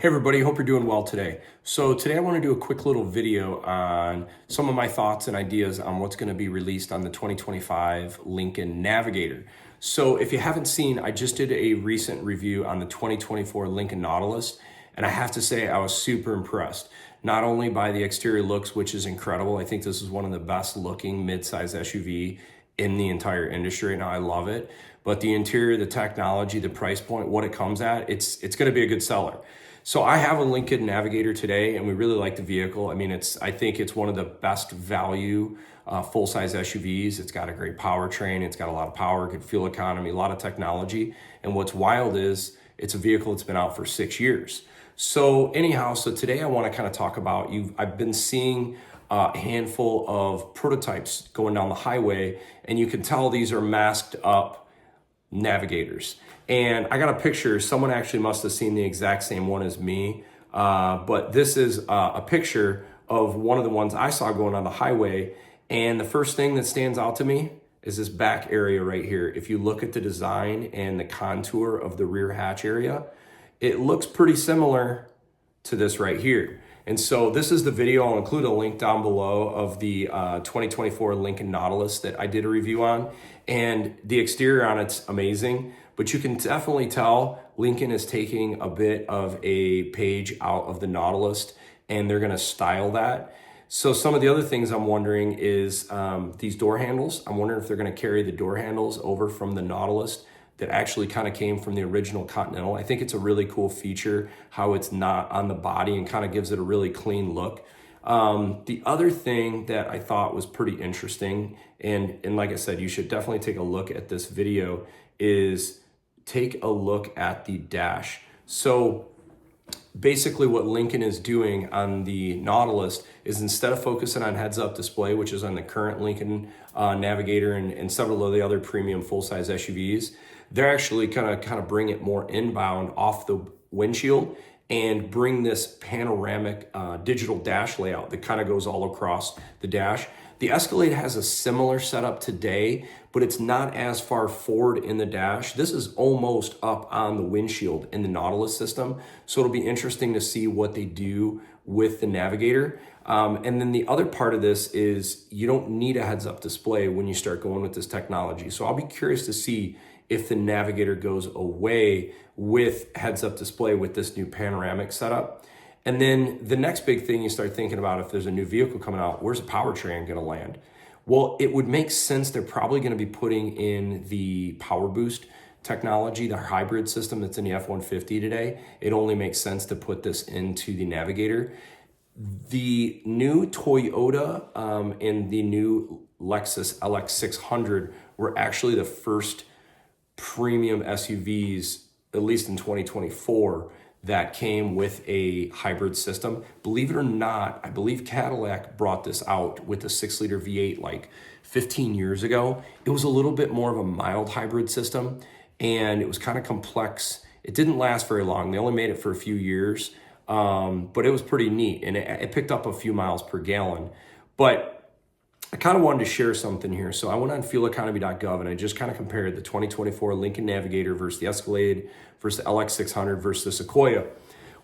Hey everybody, hope you're doing well today. So today I want to do a quick little video on some of my thoughts and ideas on what's going to be released on the 2025 Lincoln Navigator. So if you haven't seen, I just did a recent review on the 2024 Lincoln Nautilus, and I have to say I was super impressed. Not only by the exterior looks, which is incredible. I think this is one of the best looking mid-size SUV in the entire industry, and I love it. But the interior, the technology, the price point, what it comes at, it's going to be a good seller. So I have a Lincoln Navigator today, and we really like the vehicle. I mean, I think it's one of the best value full-size SUVs. It's got a great powertrain. It's got a lot of power, good fuel economy, a lot of technology. And what's wild is it's a vehicle that's been out for 6 years. So anyhow, so today I want to kind of talk about I've been seeing a handful of prototypes going down the highway, and you can tell these are masked up Navigators. And I got a picture. Someone actually must have seen the exact same one as me. But this is a picture of one of the ones I saw going on the highway. And the first thing that stands out to me is this back area right here. If you look at the design and the contour of the rear hatch area, it looks pretty similar to this right here. And so this is the video. I'll include a link down below of the 2024 Lincoln Nautilus that I did a review on. And the exterior on it's amazing, but you can definitely tell Lincoln is taking a bit of a page out of the Nautilus, and they're gonna style that. So some of the other things I'm wondering is these door handles. I'm wondering if they're gonna carry the door handles over from the Nautilus that actually kind of came from the original Continental. I think it's a really cool feature how it's not on the body and kind of gives it a really clean look. The other thing that I thought was pretty interesting, and like I said, you should definitely take a look at this video, is take a look at the dash. So basically what Lincoln is doing on the Nautilus is instead of focusing on heads-up display, which is on the current Lincoln Navigator and several of the other premium full-size SUVs, they're actually kind of bring it more inbound off the windshield and bring this panoramic digital dash layout that kind of goes all across the dash. The Escalade has a similar setup today, but it's not as far forward in the dash. This is almost up on the windshield in the Nautilus system. So it'll be interesting to see what they do with the Navigator. And then the other part of this is you don't need a heads-up display when you start going with this technology. So I'll be curious to see if the Navigator goes away with heads-up display with this new panoramic setup. And then the next big thing you start thinking about, if there's a new vehicle coming out, where's the powertrain going to land? Well, it would make sense they're probably going to be putting in the powerboost technology, the hybrid system that's in the F-150 today. It only makes sense to put this into the Navigator. The new Toyota and the new Lexus LX600 were actually the first premium SUVs, at least in 2024, that came with a hybrid system. Believe it or not, I believe Cadillac brought this out with a 6-liter V8 like 15 years ago. It was a little bit more of a mild hybrid system, and it was kind of complex. It didn't last very long. They only made it for a few years, but it was pretty neat, and it picked up a few miles per gallon. But I kind of wanted to share something here. So I went on fueleconomy.gov and I just kind of compared the 2024 Lincoln Navigator versus the Escalade versus the LX600 versus the Sequoia.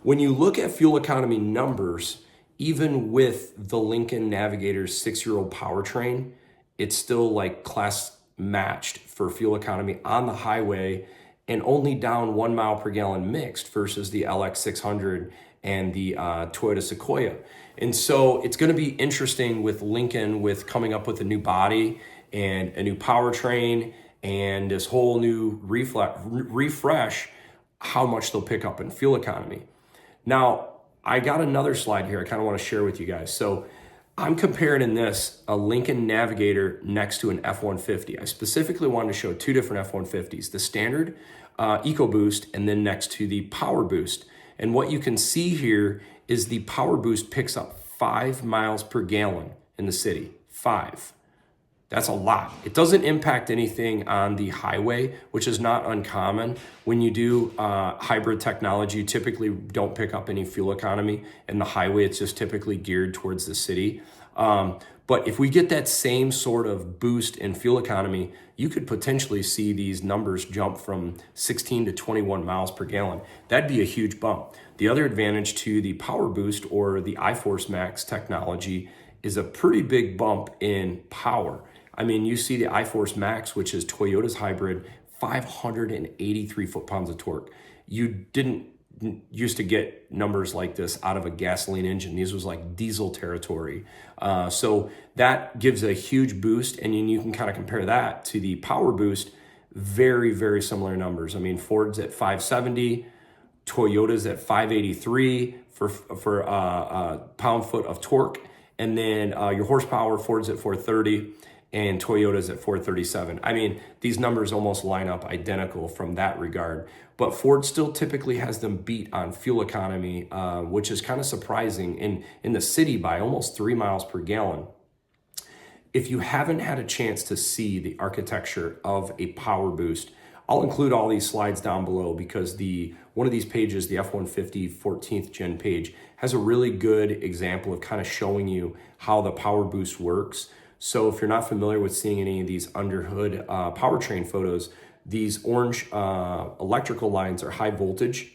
When you look at fuel economy numbers, even with the Lincoln Navigator's 6-year-old powertrain, it's still like class matched for fuel economy on the highway and only down 1 mile per gallon mixed versus the LX600 and the Toyota Sequoia. And so it's going to be interesting with Lincoln with coming up with a new body and a new powertrain and this whole new refresh, how much they'll pick up in fuel economy. Now, I got another slide here I kind of want to share with you guys. So I'm comparing in this a Lincoln Navigator next to an F-150. I specifically wanted to show two different F-150s, the standard EcoBoost and then next to the PowerBoost. And what you can see here is the PowerBoost picks up 5 miles per gallon in the city. 5. That's a lot. It doesn't impact anything on the highway, which is not uncommon. When you do hybrid technology, you typically don't pick up any fuel economy. And the highway, it's just typically geared towards the city. But if we get that same sort of boost in fuel economy, you could potentially see these numbers jump from 16 to 21 miles per gallon. That'd be a huge bump. The other advantage to the Power Boost or the iForce Max technology is a pretty big bump in power. I mean, you see the iForce Max, which is Toyota's hybrid, 583 foot-pounds of torque. You didn't used to get numbers like this out of a gasoline engine. These was like diesel territory. So that gives a huge boost, and you can kind of compare that to the Power Boost. Very, very similar numbers. I mean, Ford's at 570, Toyota's at 583 for pound-foot of torque, and then your horsepower, Ford's at 430, and Toyota's at 437. I mean, these numbers almost line up identical from that regard, but Ford still typically has them beat on fuel economy, which is kind of surprising in the city by almost 3 miles per gallon. If you haven't had a chance to see the architecture of a Power Boost, I'll include all these slides down below because one of these pages, the F-150 14th gen page, has a really good example of kind of showing you how the Power Boost works. So if you're not familiar with seeing any of these under hood powertrain photos, these orange electrical lines are high voltage.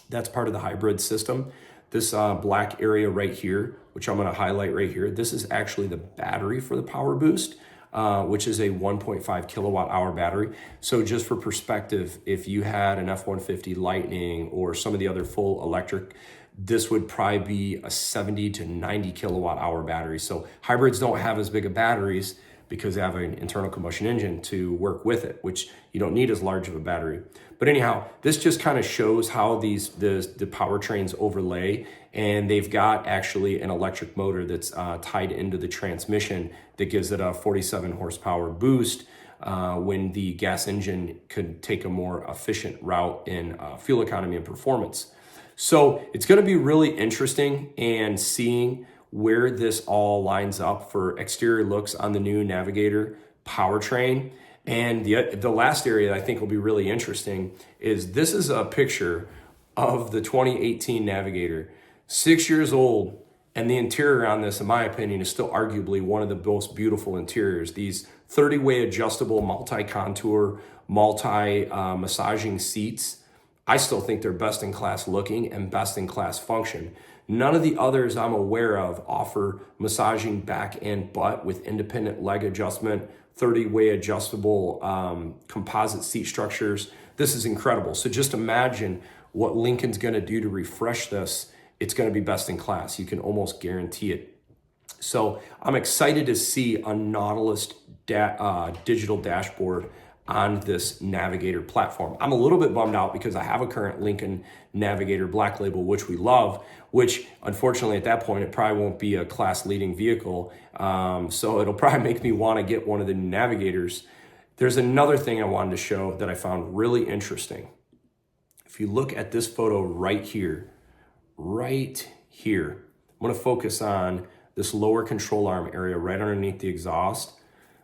That's part of the hybrid system. This black area right here, which I'm going to highlight right here, this is actually the battery for the Power Boost, which is a 1.5 kilowatt hour battery. So just for perspective, if you had an F-150 Lightning or some of the other full electric, this would probably be a 70 to 90 kilowatt hour battery. So hybrids don't have as big of batteries because they have an internal combustion engine to work with it, which you don't need as large of a battery. But anyhow, this just kind of shows how the powertrains overlay, and they've got actually an electric motor that's tied into the transmission that gives it a 47 horsepower boost when the gas engine could take a more efficient route in fuel economy and performance. So it's going to be really interesting and seeing where this all lines up for exterior looks on the new Navigator powertrain. And the last area that I think will be really interesting is this is a picture of the 2018 Navigator, 6 years old, and the interior on this, in my opinion, is still arguably one of the most beautiful interiors. These 30-way adjustable multi-contour, multi-massaging seats, I still think they're best in class looking and best in class function. None of the others I'm aware of offer massaging back and butt with independent leg adjustment, 30-way adjustable composite seat structures. This is incredible. So just imagine what Lincoln's going to do to refresh this. It's going to be best in class. You can almost guarantee it. So I'm excited to see a Nautilus digital dashboard on this Navigator platform. I'm a little bit bummed out because I have a current Lincoln Navigator Black Label, which we love, which unfortunately at that point, it probably won't be a class leading vehicle. So it'll probably make me want to get one of the new Navigators. There's another thing I wanted to show that I found really interesting. If you look at this photo right here, I'm gonna focus on this lower control arm area right underneath the exhaust.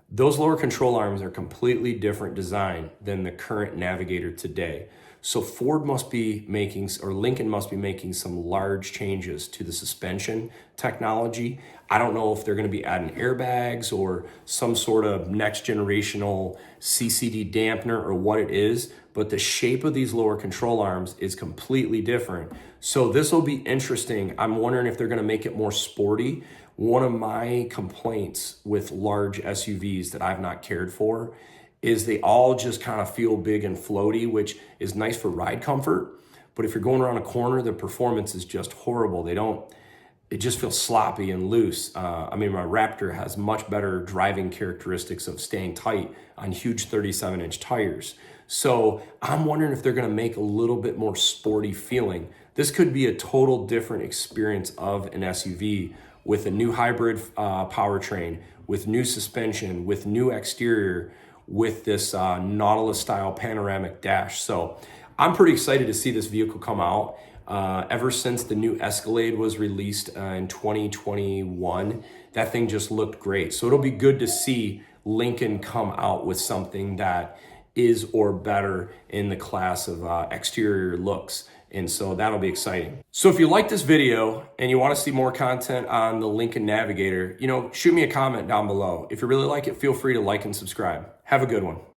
Those lower control arms are completely different design than the current Navigator today. So Ford must be making, or Lincoln must be making some large changes to the suspension technology. I don't know if they're going to be adding airbags or some sort of next generational CCD dampener or what it is, but the shape of these lower control arms is completely different. So this will be interesting. I'm wondering if they're going to make it more sporty. One of my complaints with large SUVs that I've not cared for is they all just kind of feel big and floaty, which is nice for ride comfort. But if you're going around a corner, the performance is just horrible. It just feels sloppy and loose. I mean, my Raptor has much better driving characteristics of staying tight on huge 37-inch tires. So I'm wondering if they're gonna make a little bit more sporty feeling. This could be a total different experience of an SUV with a new hybrid powertrain, with new suspension, with new exterior, with this Nautilus style panoramic dash. So I'm pretty excited to see this vehicle come out. Ever since the new Escalade was released in 2021, that thing just looked great. So it'll be good to see Lincoln come out with something that is or better in the class of exterior looks. And so that'll be exciting. So if you like this video and you want to see more content on the Lincoln Navigator, shoot me a comment down below. If you really like it, feel free to like and subscribe. Have a good one.